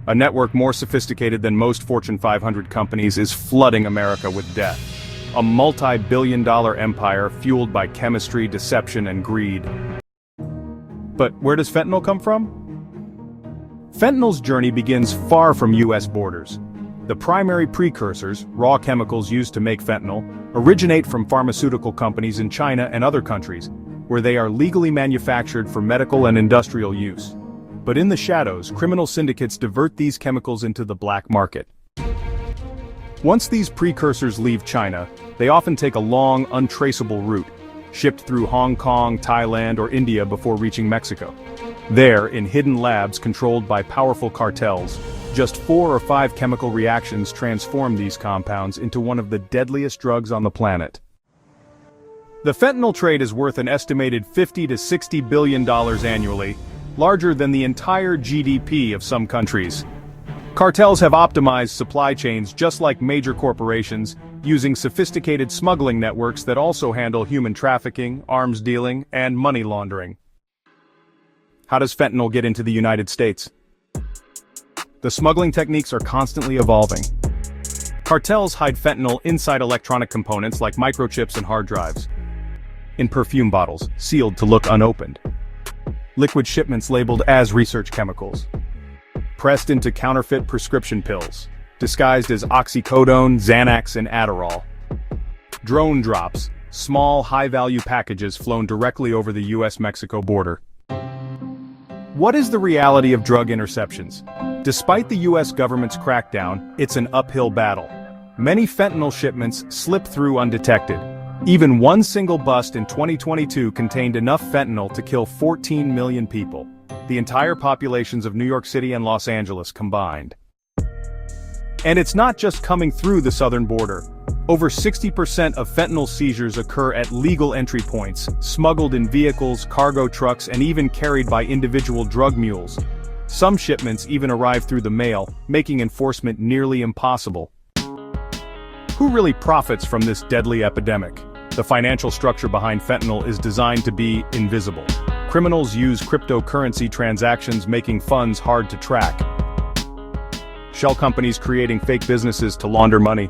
A network more sophisticated than most Fortune 500 companies is flooding America with death. A multi-billion-dollar empire fueled by chemistry, deception, and greed. But where does fentanyl come from? Fentanyl's journey begins far from US borders. The primary precursors, raw chemicals used to make fentanyl, originate from pharmaceutical companies in China and other countries, where they are legally manufactured for medical and industrial use. But in the shadows, criminal syndicates divert these chemicals into the black market. Once these precursors leave China, they often take a long, untraceable route, shipped through Hong Kong, Thailand, or India before reaching Mexico. There, in hidden labs controlled by powerful cartels, just 4 or 5 chemical reactions transform these compounds into one of the deadliest drugs on the planet. The fentanyl trade is worth an estimated $50 to $60 billion annually, larger than the entire GDP of some countries. Cartels have optimized supply chains just like major corporations, using sophisticated smuggling networks that also handle human trafficking, arms dealing, and money laundering. How does fentanyl get into the United States? The smuggling techniques are constantly evolving. Cartels hide fentanyl inside electronic components like microchips and hard drives. In perfume bottles, sealed to look unopened. Liquid shipments labeled as research chemicals. Pressed into counterfeit prescription pills, disguised as oxycodone, Xanax, and Adderall. Drone drops, small, high-value packages flown directly over the US-Mexico border. What is the reality of drug interceptions? Despite the US government's crackdown, it's an uphill battle. Many fentanyl shipments slip through undetected. Even one single bust in 2022 contained enough fentanyl to kill 14 million people, the entire populations of New York City and Los Angeles combined. And it's not just coming through the southern border. Over 60% of fentanyl seizures occur at legal entry points, smuggled in vehicles, cargo trucks, and even carried by individual drug mules. Some shipments even arrive through the mail, making enforcement nearly impossible. Who really profits from this deadly epidemic? The financial structure behind fentanyl is designed to be invisible. Criminals use cryptocurrency transactions, making funds hard to track. Shell companies creating fake businesses to launder money.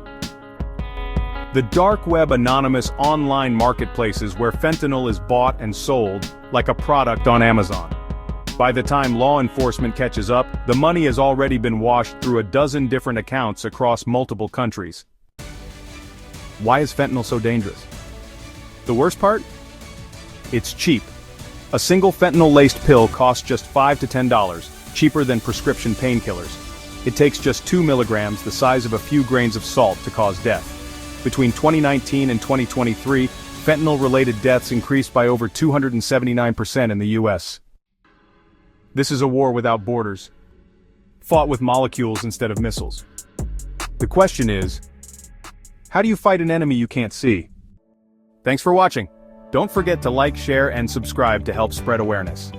The dark web, anonymous online marketplaces where fentanyl is bought and sold like a product on Amazon. By the time law enforcement catches up, the money has already been washed through a dozen different accounts across multiple countries. Why is fentanyl so dangerous? The worst part? It's cheap. A single fentanyl-laced pill costs just $5 to $10, cheaper than prescription painkillers. It takes just 2 milligrams, the size of a few grains of salt, to cause death. Between 2019 and 2023, fentanyl-related deaths increased by over 279% in the US. This is a war without borders, fought with molecules instead of missiles. The question is, how do you fight an enemy you can't see? Thanks for watching. Don't forget to like, share, and subscribe to help spread awareness.